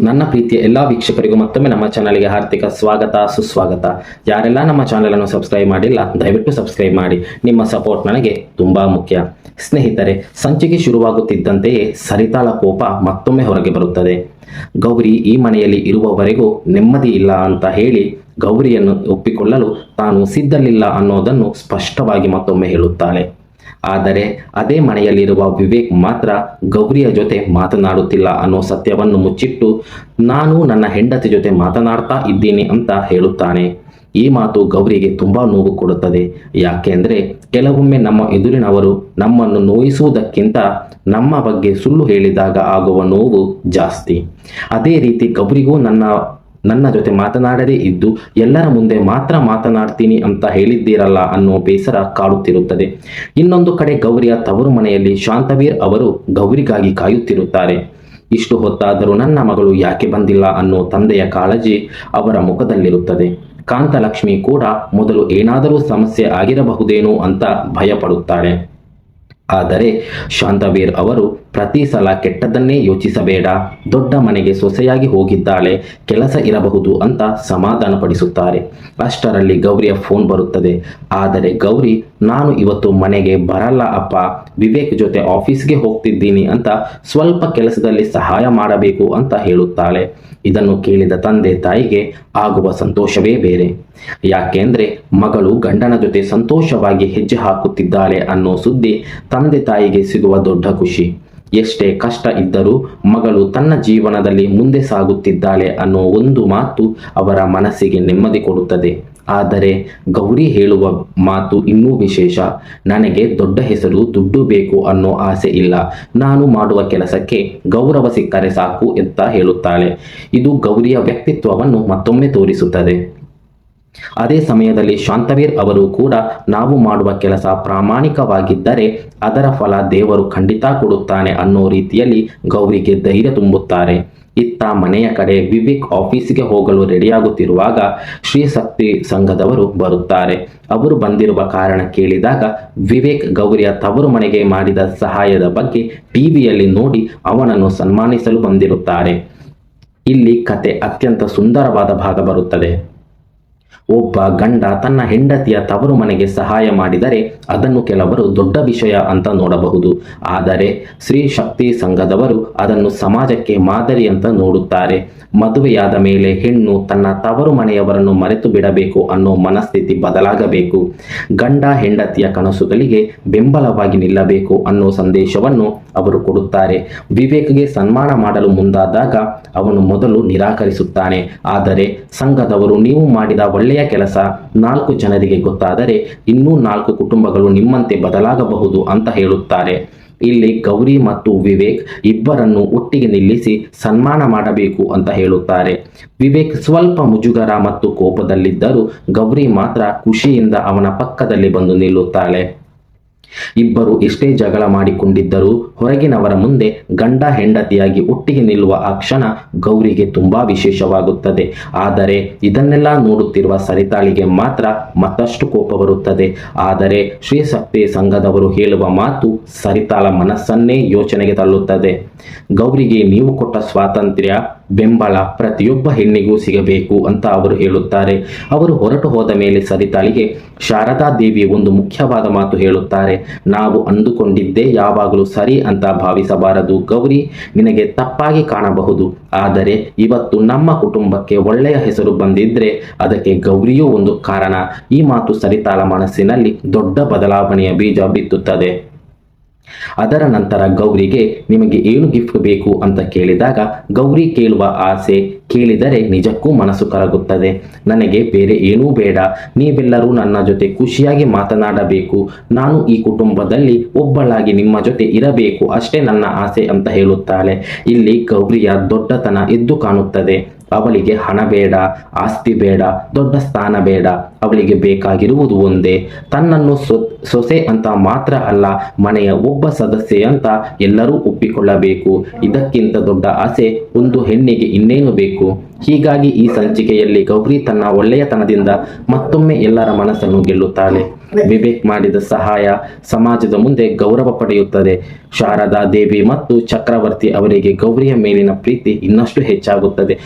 ನನ್ನ ಪ್ರೀತಿಯ ಎಲ್ಲ ವೀಕ್ಷಕರಿಗೂ ಮತ್ತೊಮ್ಮೆ ನಮ್ಮ ಚಾನಲ್ಗೆ ಹಾರ್ದಿಕ ಸ್ವಾಗತ ಸುಸ್ವಾಗತ. ಯಾರೆಲ್ಲ ನಮ್ಮ ಚಾನಲನ್ನು ಸಬ್ಸ್ಕ್ರೈಬ್ ಮಾಡಿಲ್ಲ ದಯವಿಟ್ಟು ಸಬ್ಸ್ಕ್ರೈಬ್ ಮಾಡಿ. ನಿಮ್ಮ ಸಪೋರ್ಟ್ ನನಗೆ ತುಂಬಾ ಮುಖ್ಯ. ಸ್ನೇಹಿತರೆ, ಸಂಚಿಕೆ ಶುರುವಾಗುತ್ತಿದ್ದಂತೆಯೇ ಸರಿತಾಳ ಕೋಪ ಮತ್ತೊಮ್ಮೆ ಹೊರಗೆ ಬರುತ್ತದೆ. ಗೌರಿ ಈ ಮನೆಯಲ್ಲಿ ಇರುವವರೆಗೂ ನೆಮ್ಮದಿ ಇಲ್ಲ ಅಂತ ಹೇಳಿ ಗೌರಿಯನ್ನು ಒಪ್ಪಿಕೊಳ್ಳಲು ತಾನು ಸಿದ್ಧಲಿಲ್ಲ ಅನ್ನೋದನ್ನು ಸ್ಪಷ್ಟವಾಗಿ ಮತ್ತೊಮ್ಮೆ ಹೇಳುತ್ತಾಳೆ. ಆದರೆ ಅದೇ ಮನೆಯಲ್ಲಿರುವ ವಿವೇಕ್ ಮಾತ್ರ ಗೌರಿಯ ಜೊತೆ ಮಾತನಾಡುತ್ತಿಲ್ಲ ಅನ್ನೋ ಸತ್ಯವನ್ನು ಮುಚ್ಚಿಟ್ಟು ನಾನು ನನ್ನ ಹೆಂಡತಿ ಜೊತೆ ಮಾತನಾಡ್ತಾ ಇದ್ದೀನಿ ಅಂತ ಹೇಳುತ್ತಾನೆ. ಈ ಮಾತು ಗೌರಿಗೆ ತುಂಬಾ ನೋವು ಕೊಡುತ್ತದೆ. ಯಾಕೆಂದ್ರೆ ಕೆಲವೊಮ್ಮೆ ನಮ್ಮ ಎದುರಿನವರು ನಮ್ಮನ್ನು ನೋಯಿಸುವುದಕ್ಕಿಂತ ನಮ್ಮ ಬಗ್ಗೆ ಸುಳ್ಳು ಹೇಳಿದಾಗ ಆಗುವ ನೋವು ಜಾಸ್ತಿ. ಅದೇ ರೀತಿ ಗೌರಿಗೂ ನನ್ನ ಜೊತೆ ಮಾತನಾಡದೇ ಇದ್ದು ಎಲ್ಲರ ಮುಂದೆ ಮಾತ್ರ ಮಾತನಾಡ್ತೀನಿ ಅಂತ ಹೇಳಿದ್ದೀರಲ್ಲ ಅನ್ನೋ ಬೇಸರ ಕಾಡುತ್ತಿರುತ್ತದೆ. ಇನ್ನೊಂದು ಕಡೆ ಗೌರಿಯ ತವರು ಮನೆಯಲ್ಲಿ ಶಾಂತವೀರ್ ಅವರು ಗೌರಿಗಾಗಿ ಕಾಯುತ್ತಿರುತ್ತಾರೆ. ಇಷ್ಟು ಹೊತ್ತಾದರೂ ನನ್ನ ಮಗಳು ಯಾಕೆ ಬಂದಿಲ್ಲ ಅನ್ನೋ ತಂದೆಯ ಕಾಳಜಿ ಅವರ ಮುಖದಲ್ಲಿರುತ್ತದೆ. ಕಾಂತಲಕ್ಷ್ಮಿ ಕೂಡ ಮೊದಲು ಏನಾದರೂ ಸಮಸ್ಯೆ ಆಗಿರಬಹುದೇನೋ ಅಂತ ಭಯಪಡುತ್ತಾಳೆ. ಆದರೆ ಶಾಂತವೀರ್ ಅವರು ಪ್ರತಿ ಸಲ ಕೆಟ್ಟದ್ದನ್ನೇ ಯೋಚಿಸಬೇಡ, ದೊಡ್ಡ ಮನೆಗೆ ಸೊಸೆಯಾಗಿ ಹೋಗಿದ್ದಾಳೆ, ಕೆಲಸ ಇರಬಹುದು ಅಂತ ಸಮಾಧಾನಪಡಿಸುತ್ತಾರೆ. ಅಷ್ಟರಲ್ಲಿ ಗೌರಿಯ ಫೋನ್ ಬರುತ್ತದೆ. ಆದರೆ ಗೌರಿ ನಾನು ಇವತ್ತು ಮನೆಗೆ ಬರಲ್ಲ ಅಪ್ಪ, ವಿವೇಕ್ ಜೊತೆ ಆಫೀಸ್ಗೆ ಹೋಗ್ತಿದ್ದೀನಿ ಅಂತ ಸ್ವಲ್ಪ ಕೆಲಸದಲ್ಲಿ ಸಹಾಯ ಮಾಡಬೇಕು ಅಂತ ಹೇಳುತ್ತಾಳೆ. ಇದನ್ನು ಕೇಳಿದ ತಂದೆ ತಾಯಿಗೆ ಆಗುವ ಸಂತೋಷವೇ ಬೇರೆ. ಯಾಕೆಂದ್ರೆ ಮಗಳು ಗಂಡನ ಜೊತೆ ಸಂತೋಷವಾಗಿ ಹೆಜ್ಜೆ ಹಾಕುತ್ತಿದ್ದಾಳೆ ಅನ್ನೋ ಸುದ್ದಿ ತಂದೆ ತಾಯಿಗೆ ಸಿಗುವ ದೊಡ್ಡ ಖುಷಿ. ಎಷ್ಟೇ ಕಷ್ಟ ಇದ್ದರೂ ಮಗಳು ತನ್ನ ಜೀವನದಲ್ಲಿ ಮುಂದೆ ಸಾಗುತ್ತಿದ್ದಾಳೆ ಅನ್ನೋ ಒಂದು ಮಾತು ಅವರ ಮನಸ್ಸಿಗೆ ನೆಮ್ಮದಿ ಕೊಡುತ್ತದೆ. ಆದರೆ ಗೌರಿ ಹೇಳುವ ಮಾತು ಇನ್ನೂ ವಿಶೇಷ. ನನಗೆ ದೊಡ್ಡ ಹೆಸರು ದುಡ್ಡು ಬೇಕು ಅನ್ನೋ ಆಸೆ ಇಲ್ಲ, ನಾನು ಮಾಡುವ ಕೆಲಸಕ್ಕೆ ಗೌರವ ಸಿಕ್ಕರೆ ಸಾಕು ಅಂತ ಹೇಳುತ್ತಾಳೆ. ಇದು ಗೌರಿಯ ವ್ಯಕ್ತಿತ್ವವನ್ನು ಮತ್ತೊಮ್ಮೆ ತೋರಿಸುತ್ತದೆ. ಅದೇ ಸಮಯದಲ್ಲಿ ಶಾಂತವೀರ್ ಅವರು ಕೂಡ ನಾವು ಮಾಡುವ ಕೆಲಸ ಪ್ರಾಮಾಣಿಕವಾಗಿದ್ದರೆ ಅದರ ಫಲ ದೇವರು ಖಂಡಿತ ಕೊಡುತ್ತಾನೆ ಅನ್ನೋ ರೀತಿಯಲ್ಲಿ ಗೌರಿಗೆ ಧೈರ್ಯ ತುಂಬುತ್ತಾರೆ. ಇತ್ತ ಮನೆಯ ಕಡೆ ವಿವೇಕ್ ಆಫೀಸಿಗೆ ಹೋಗಲು ರೆಡಿಯಾಗುತ್ತಿರುವಾಗ ಶ್ರೀ ಶಕ್ತಿ ಸಂಘದವರು ಬರುತ್ತಾರೆ. ಅವರು ಬಂದಿರುವ ಕಾರಣ ಕೇಳಿದಾಗ ವಿವೇಕ್ ಗೌರಿಯ ತವರು ಮನೆಗೆ ಮಾಡಿದ ಸಹಾಯದ ಬಗ್ಗೆ ಟಿವಿಯಲ್ಲಿ ನೋಡಿ ಅವನನ್ನು ಸನ್ಮಾನಿಸಲು ಬಂದಿರುತ್ತಾರೆ. ಇಲ್ಲಿ ಕತೆ ಅತ್ಯಂತ ಸುಂದರವಾದ ಭಾಗ ಬರುತ್ತದೆ. ಒಬ್ಬ ಗಂಡ ತನ್ನ ಹೆಂಡತಿಯ ತವರು ಮನೆಗೆ ಸಹಾಯ ಮಾಡಿದರೆ ಅದನ್ನು ಕೆಲವರು ದೊಡ್ಡ ವಿಷಯ ಅಂತ ನೋಡಬಹುದು. ಆದರೆ ಶ್ರೀ ಶಕ್ತಿ ಸಂಘದವರು ಅದನ್ನು ಸಮಾಜಕ್ಕೆ ಮಾದರಿ ಅಂತ ನೋಡುತ್ತಾರೆ. ಮದುವೆಯಾದ ಮೇಲೆ ಹೆಣ್ಣು ತನ್ನ ತವರು ಮನೆಯವರನ್ನು ಮರೆತು ಬಿಡಬೇಕು ಅನ್ನೋ ಮನಸ್ಥಿತಿ ಬದಲಾಗಬೇಕು. ಗಂಡ ಹೆಂಡತಿಯ ಕನಸುಗಳಿಗೆ ಬೆಂಬಲವಾಗಿ ನಿಲ್ಲಬೇಕು ಅನ್ನೋ ಸಂದೇಶವನ್ನು ಅವರು ಕೊಡುತ್ತಾರೆ. ವಿವೇಕ್ಗೆ ಸನ್ಮಾನ ಮಾಡಲು ಮುಂದಾದಾಗ ಅವನು ಮೊದಲು ನಿರಾಕರಿಸುತ್ತಾನೆ. ಆದರೆ ಸಂಘದವರು ನೀವು ಮಾಡಿದ ಒಳ್ಳೆಯ ಕೆಲಸ 4 ಜನರಿಗೆ ಗೊತ್ತಾದರೆ ಇನ್ನೂ 4 ಕುಟುಂಬಗಳು ನಿಮ್ಮಂತೆ ಬದಲಾಗಬಹುದು ಅಂತ ಹೇಳುತ್ತಾರೆ. ಇಲ್ಲಿ ಗೌರಿ ಮತ್ತು ವಿವೇಕ್ ಇಬ್ಬರನ್ನು ಒಟ್ಟಿಗೆ ನಿಲ್ಲಿಸಿ ಸನ್ಮಾನ ಮಾಡಬೇಕು ಅಂತ ಹೇಳುತ್ತಾರೆ. ವಿವೇಕ್ ಸ್ವಲ್ಪ ಮುಜುಗರ ಮತ್ತು ಕೋಪದಲ್ಲಿದ್ದರೂ ಗೌರಿ ಮಾತ್ರ ಖುಷಿಯಿಂದ ಅವನ ಪಕ್ಕದಲ್ಲಿ ಬಂದು ನಿಲ್ಲುತ್ತಾಳೆ. ಇಬ್ಬರು ಎಷ್ಟೇ ಜಗಳ ಮಾಡಿಕೊಂಡಿದ್ದರೂ ಹೊರಗಿನವರ ಮುಂದೆ ಗಂಡ ಹೆಂಡತಿಯಾಗಿ ಒಟ್ಟಿಗೆ ನಿಲ್ಲುವ ಆ ಕ್ಷಣ ಗೌರಿಗೆ ತುಂಬಾ ವಿಶೇಷವಾಗುತ್ತದೆ. ಆದರೆ ಇದನ್ನೆಲ್ಲ ನೋಡುತ್ತಿರುವ ಸರಿತಾಳಿಗೆ ಮಾತ್ರ ಮತ್ತಷ್ಟು ಕೋಪ ಬರುತ್ತದೆ. ಆದರೆ ಶ್ರೀ ಶಕ್ತಿ ಸಂಘದವರು ಹೇಳುವ ಮಾತು ಸರಿತಾಳ ಮನಸ್ಸನ್ನೇ ಯೋಚನೆಗೆ ತಳ್ಳುತ್ತದೆ. ಗೌರಿಗೆ ನೀವು ಕೊಟ್ಟ ಸ್ವಾತಂತ್ರ್ಯ ಬೆಂಬಲ ಪ್ರತಿಯೊಬ್ಬ ಹೆಣ್ಣಿಗೂ ಸಿಗಬೇಕು ಅಂತ ಅವರು ಹೇಳುತ್ತಾರೆ. ಅವರು ಹೊರಟು ಹೋದ ಮೇಲೆ ಸರಿತಾಳಿಗೆ ಶಾರದಾ ದೇವಿ ಒಂದು ಮುಖ್ಯವಾದ ಮಾತು ಹೇಳುತ್ತಾರೆ. ನಾವು ಅಂದುಕೊಂಡಿದ್ದೇ ಯಾವಾಗಲೂ ಸರಿ ಅಂತ ಭಾವಿಸಬಾರದು ಗೌರಿ, ನಿನಗೆ ತಪ್ಪಾಗಿ ಕಾಣಬಹುದು. ಆದರೆ ಇವತ್ತು ನಮ್ಮ ಕುಟುಂಬಕ್ಕೆ ಒಳ್ಳೆಯ ಹೆಸರು ಬಂದಿದ್ರೆ ಅದಕ್ಕೆ ಗೌರಿಯೂ ಒಂದು ಕಾರಣ. ಈ ಮಾತು ಸರಿತಾಳ ಮನಸ್ಸಿನಲ್ಲಿ ದೊಡ್ಡ ಬದಲಾವಣೆಯ ಬೀಜ ಬಿತ್ತುತ್ತದೆ. ಅದರ ನಂತರ ಗೌರಿಗೆ ನಿಮಗೆ ಏನು ಗಿಫ್ಟ್ ಬೇಕು ಅಂತ ಕೇಳಿದಾಗ ಗೌರಿ ಕೇಳುವ ಆಸೆ ಕೇಳಿದರೆ ನಿಜಕ್ಕೂ ಮನಸ್ಸು ಕರಗುತ್ತದೆ. ನನಗೆ ಬೇರೆ ಏನೂ ಬೇಡ, ನೀವೆಲ್ಲರೂ ನನ್ನ ಜೊತೆ ಖುಷಿಯಾಗಿ ಮಾತನಾಡಬೇಕು, ನಾನು ಈ ಕುಟುಂಬದಲ್ಲಿ ಒಬ್ಬಳಾಗಿ ನಿಮ್ಮ ಜೊತೆ ಇರಬೇಕು ಅಷ್ಟೇ ನನ್ನ ಆಸೆ ಅಂತ ಹೇಳುತ್ತಾಳೆ. ಇಲ್ಲಿ ಗೌರಿಯ ದೊಡ್ಡತನ ಎದ್ದು ಕಾಣುತ್ತದೆ. ಅವಳಿಗೆ ಹಣ ಬೇಡ, ಆಸ್ತಿ ಬೇಡ, ದೊಡ್ಡ ಸ್ಥಾನ ಬೇಡ. ಅವಳಿಗೆ ಬೇಕಾಗಿರುವುದು ಒಂದೇ, ತನ್ನನ್ನು ಸೊಸೆ ಅಂತ ಮಾತ್ರ ಅಲ್ಲ, ಮನೆಯ ಒಬ್ಬ ಸದಸ್ಯೆ ಅಂತ ಎಲ್ಲರೂ ಒಪ್ಪಿಕೊಳ್ಳಬೇಕು. ಇದಕ್ಕಿಂತ ದೊಡ್ಡ ಆಸೆ ಒಂದು ಹೆಣ್ಣಿಗೆ ಇನ್ನೇನು ಬೇಕು? ಹೀಗಾಗಿ ಈ ಸಂಚಿಕೆಯಲ್ಲಿ ಗೌರಿ ತನ್ನ ಒಳ್ಳೆಯತನದಿಂದ ಮತ್ತೊಮ್ಮೆ ಎಲ್ಲರ ಮನಸ್ಸನ್ನು ಗೆಲ್ಲುತ್ತಾಳೆ. ವಿವೇಕ್ ಮಾಡಿದ ಸಹಾಯ ಸಮಾಜದ ಮುಂದೆ ಗೌರವ ಪಡೆಯುತ್ತದೆ. ಶಾರದಾ ದೇವಿ ಮತ್ತು ಚಕ್ರವರ್ತಿ ಅವರಿಗೆ ಗೌರಿಯ ಮೇಲಿನ ಪ್ರೀತಿ ಇನ್ನಷ್ಟು ಹೆಚ್ಚಾಗುತ್ತದೆ.